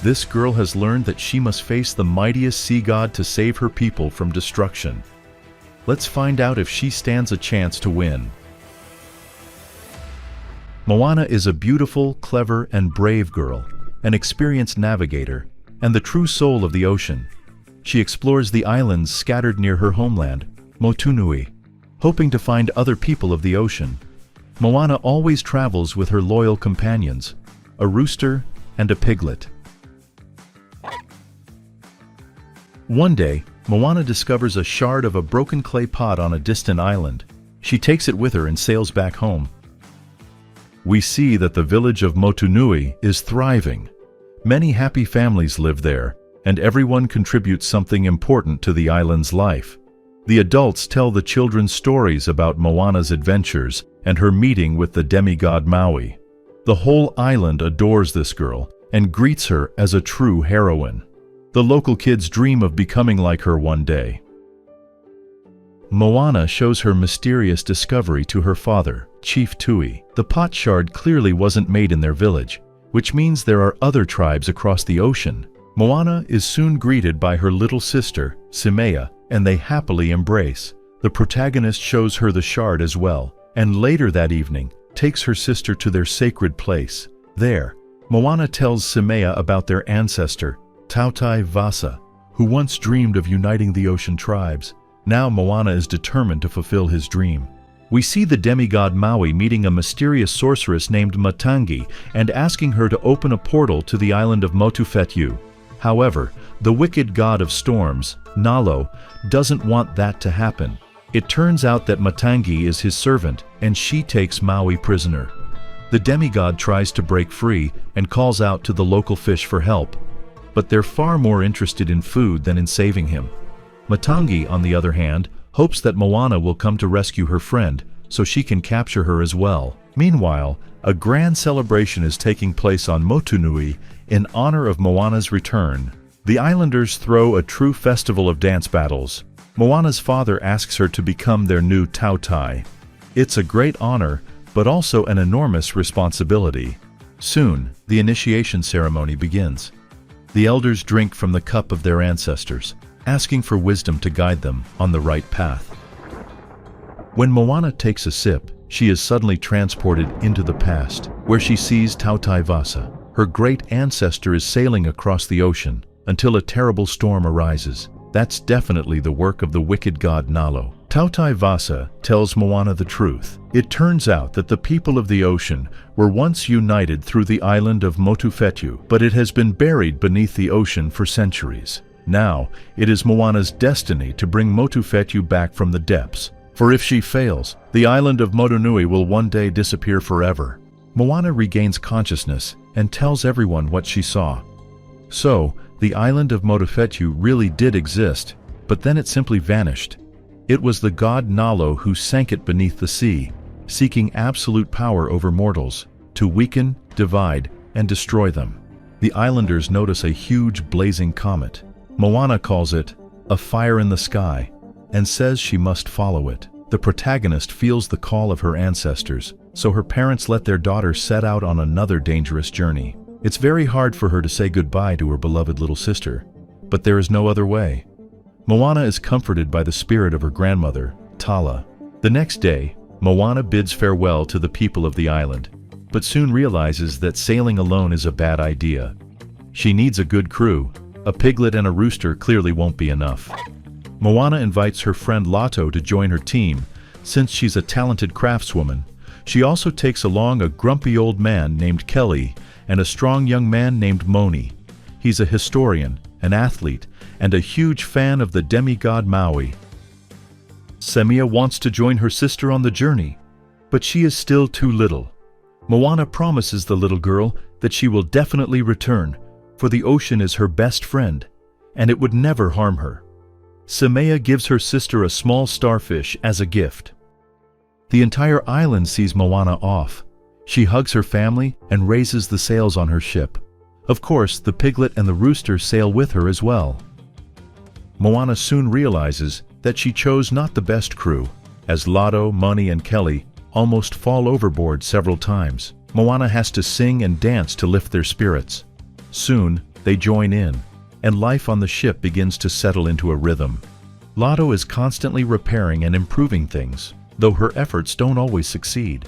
This girl has learned that she must face the mightiest sea god to save her people from destruction. Let's find out if she stands a chance to win. Moana is a beautiful, clever, and brave girl, an experienced navigator, and the true soul of the ocean. She explores the islands scattered near her homeland, Motunui, hoping to find other people of the ocean. Moana always travels with her loyal companions, a rooster and a piglet. One day, Moana discovers a shard of a broken clay pot on a distant island. She takes it with her and sails back home. We see that the village of Motunui is thriving. Many happy families live there, and everyone contributes something important to the island's life. The adults tell the children stories about Moana's adventures and her meeting with the demigod Maui. The whole island adores this girl and greets her as a true heroine. The local kids dream of becoming like her one day. Moana shows her mysterious discovery to her father, Chief Tui. The pot shard clearly wasn't made in their village, which means there are other tribes across the ocean. Moana is soon greeted by her little sister, Simea, and they happily embrace. The protagonist shows her the shard as well, and later that evening, takes her sister to their sacred place. There, Moana tells Simea about their ancestor, Tautai Vasa, who once dreamed of uniting the ocean tribes. Now Moana is determined to fulfill his dream. We see the demigod Maui meeting a mysterious sorceress named Matangi and asking her to open a portal to the island of Motufetu. However, the wicked god of storms, Nalo, doesn't want that to happen. It turns out that Matangi is his servant, and she takes Maui prisoner. The demigod tries to break free and calls out to the local fish for help, but they're far more interested in food than in saving him. Matangi, on the other hand, hopes that Moana will come to rescue her friend so she can capture her as well. Meanwhile, a grand celebration is taking place on Motunui in honor of Moana's return. The islanders throw a true festival of dance battles. Moana's father asks her to become their new Tautai. It's a great honor, but also an enormous responsibility. Soon, the initiation ceremony begins. The elders drink from the cup of their ancestors, asking for wisdom to guide them on the right path. When Moana takes a sip, she is suddenly transported into the past, where she sees Tautai Vasa. Her great ancestor is sailing across the ocean until a terrible storm arises. That's definitely the work of the wicked god Nalo. Tautai Vasa tells Moana the truth. It turns out that the people of the ocean were once united through the island of Motufetu, but it has been buried beneath the ocean for centuries. Now, it is Moana's destiny to bring Motufetu back from the depths, for if she fails, the island of Motunui will one day disappear forever. Moana regains consciousness and tells everyone what she saw. So, the island of Motufetu really did exist, but then it simply vanished. It was the god Nalo who sank it beneath the sea, seeking absolute power over mortals, to weaken, divide, and destroy them. The islanders notice a huge blazing comet. Moana calls it a fire in the sky and says she must follow it. The protagonist feels the call of her ancestors, so her parents let their daughter set out on another dangerous journey. It's very hard for her to say goodbye to her beloved little sister, but there is no other way. Moana is comforted by the spirit of her grandmother, Tala. The next day, Moana bids farewell to the people of the island, but soon realizes that sailing alone is a bad idea. She needs a good crew. A piglet and a rooster clearly won't be enough. Moana invites her friend Lato to join her team, since she's a talented craftswoman. She also takes along a grumpy old man named Kelly and a strong young man named Moni. He's a historian, an athlete, and a huge fan of the demigod Maui. Simea wants to join her sister on the journey, but she is still too little. Moana promises the little girl that she will definitely return, for the ocean is her best friend, and it would never harm her. Simea gives her sister a small starfish as a gift. The entire island sees Moana off. She hugs her family and raises the sails on her ship. Of course, the piglet and the rooster sail with her as well. Moana soon realizes that she chose not the best crew, as Lato, Moni, and Kelly almost fall overboard several times. Moana has to sing and dance to lift their spirits. Soon, they join in, and life on the ship begins to settle into a rhythm. Lotto is constantly repairing and improving things, though her efforts don't always succeed.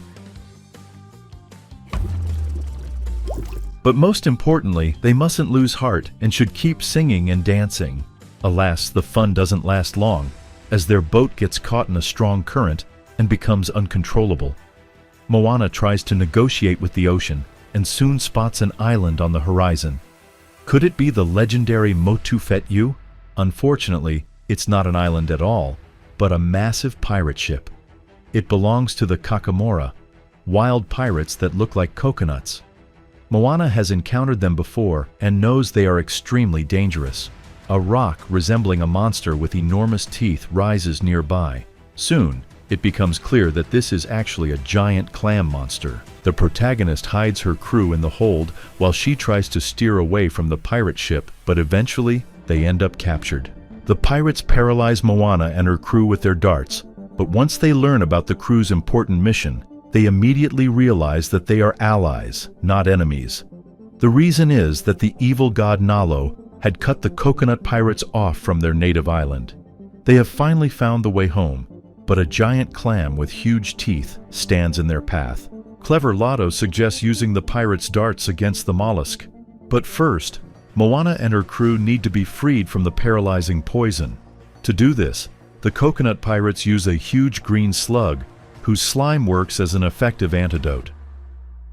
But most importantly, they mustn't lose heart and should keep singing and dancing. Alas, the fun doesn't last long, as their boat gets caught in a strong current and becomes uncontrollable. Moana tries to negotiate with the ocean and soon spots an island on the horizon. Could it be the legendary Motu Fetu? Unfortunately, it's not an island at all, but a massive pirate ship. It belongs to the Kakamora, wild pirates that look like coconuts. Moana has encountered them before and knows they are extremely dangerous. A rock resembling a monster with enormous teeth rises nearby. Soon, it becomes clear that this is actually a giant clam monster. The protagonist hides her crew in the hold while she tries to steer away from the pirate ship, but eventually they end up captured. The pirates paralyze Moana and her crew with their darts, but once they learn about the crew's important mission, they immediately realize that they are allies, not enemies. The reason is that the evil god Nalo had cut the coconut pirates off from their native island. They have finally found the way home, but a giant clam with huge teeth stands in their path. Clever Lotto suggests using the pirates' darts against the mollusk. But first, Moana and her crew need to be freed from the paralyzing poison. To do this, the coconut pirates use a huge green slug, whose slime works as an effective antidote.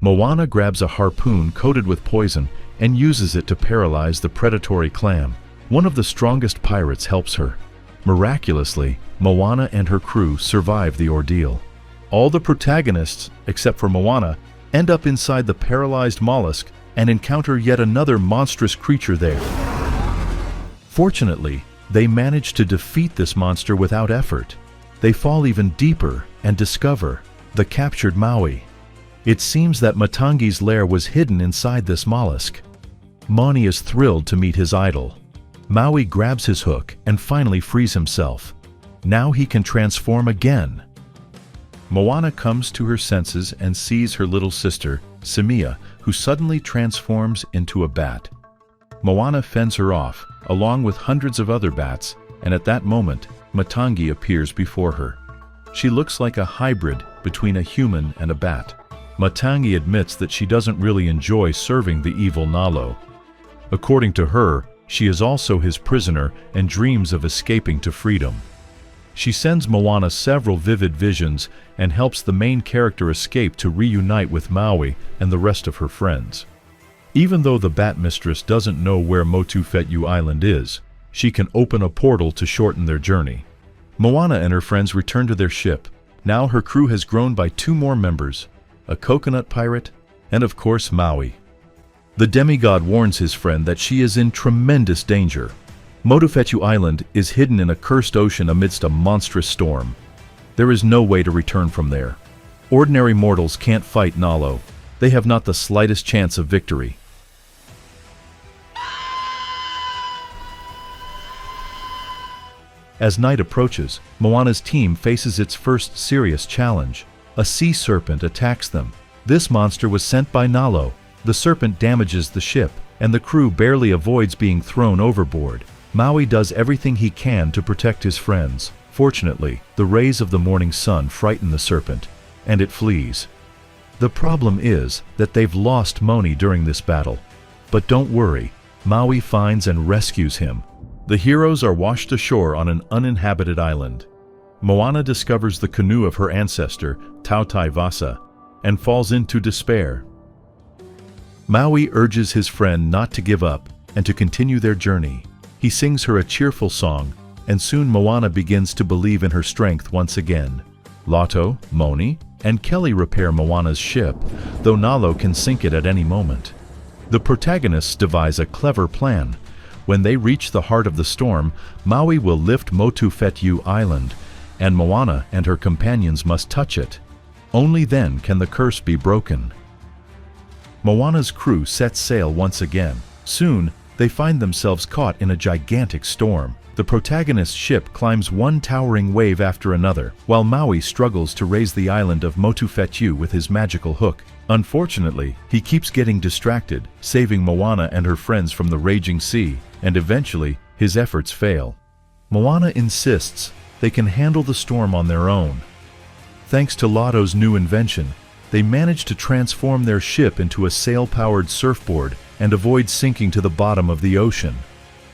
Moana grabs a harpoon coated with poison and uses it to paralyze the predatory clam. One of the strongest pirates helps her. Miraculously, Moana and her crew survive the ordeal. All the protagonists, except for Moana, end up inside the paralyzed mollusk and encounter yet another monstrous creature there. Fortunately, they manage to defeat this monster without effort. They fall even deeper and discover the captured Maui. It seems that Matangi's lair was hidden inside this mollusk. Maui is thrilled to meet his idol. Maui grabs his hook and finally frees himself. Now he can transform again. Moana comes to her senses and sees her little sister, Simia, who suddenly transforms into a bat. Moana fends her off, along with hundreds of other bats, and at that moment, Matangi appears before her. She looks like a hybrid between a human and a bat. Matangi admits that she doesn't really enjoy serving the evil Nalo. According to her, she is also his prisoner and dreams of escaping to freedom. She sends Moana several vivid visions and helps the main character escape to reunite with Maui and the rest of her friends. Even though the Bat Mistress doesn't know where Motu Fetu Island is, she can open a portal to shorten their journey. Moana and her friends return to their ship. Now her crew has grown by 2 more members, a coconut pirate, and of course Maui. The demigod warns his friend that she is in tremendous danger. Motu Fetu Island is hidden in a cursed ocean amidst a monstrous storm. There is no way to return from there. Ordinary mortals can't fight Nalo. They have not the slightest chance of victory. As night approaches, Moana's team faces its first serious challenge. A sea serpent attacks them. This monster was sent by Nalo. The serpent damages the ship, and the crew barely avoids being thrown overboard. Maui does everything he can to protect his friends. Fortunately, the rays of the morning sun frighten the serpent, and it flees. The problem is that they've lost Moni during this battle. But don't worry, Maui finds and rescues him. The heroes are washed ashore on an uninhabited island. Moana discovers the canoe of her ancestor, Tautai Vasa, and falls into despair. Maui urges his friend not to give up and to continue their journey. He sings her a cheerful song, and soon Moana begins to believe in her strength once again. Lotto, Moni, and Kelly repair Moana's ship, though Nalo can sink it at any moment. The protagonists devise a clever plan. When they reach the heart of the storm, Maui will lift Motu Fetu Island, and Moana and her companions must touch it. Only then can the curse be broken. Moana's crew sets sail once again. Soon, they find themselves caught in a gigantic storm. The protagonist's ship climbs one towering wave after another, while Maui struggles to raise the island of Motufetu with his magical hook. Unfortunately, he keeps getting distracted, saving Moana and her friends from the raging sea, and eventually, his efforts fail. Moana insists they can handle the storm on their own. Thanks to Lotto's new invention, they manage to transform their ship into a sail-powered surfboard and avoid sinking to the bottom of the ocean.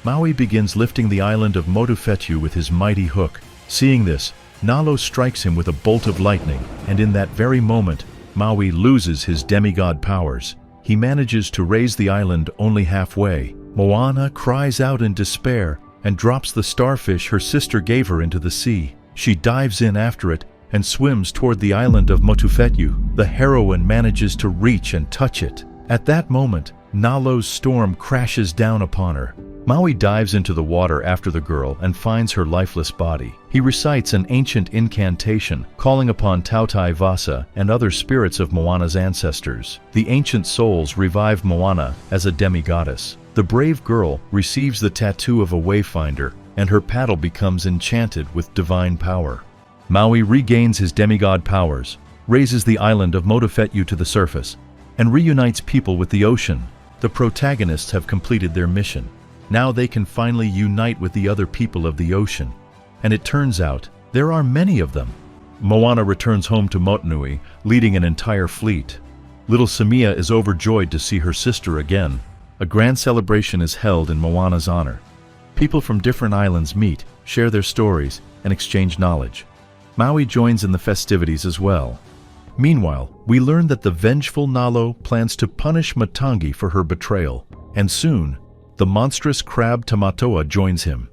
Maui begins lifting the island of Motufetu with his mighty hook. Seeing this, Nalo strikes him with a bolt of lightning, and in that very moment, Maui loses his demigod powers. He manages to raise the island only halfway. Moana cries out in despair and drops the starfish her sister gave her into the sea. She dives in after it and swims toward the island of Motufetu. The heroine manages to reach and touch it. At that moment, Nalo's storm crashes down upon her. Maui dives into the water after the girl and finds her lifeless body. He recites an ancient incantation, calling upon Tautai Vasa and other spirits of Moana's ancestors. The ancient souls revive Moana as a demigoddess. The brave girl receives the tattoo of a wayfinder, and her paddle becomes enchanted with divine power. Maui regains his demigod powers, raises the island of Motufetu to the surface, and reunites people with the ocean. The protagonists have completed their mission. Now they can finally unite with the other people of the ocean. And it turns out, there are many of them. Moana returns home to Motunui, leading an entire fleet. Little Samia is overjoyed to see her sister again. A grand celebration is held in Moana's honor. People from different islands meet, share their stories, and exchange knowledge. Maui joins in the festivities as well. Meanwhile, we learn that the vengeful Nalo plans to punish Matangi for her betrayal, and soon, the monstrous crab Tamatoa joins him.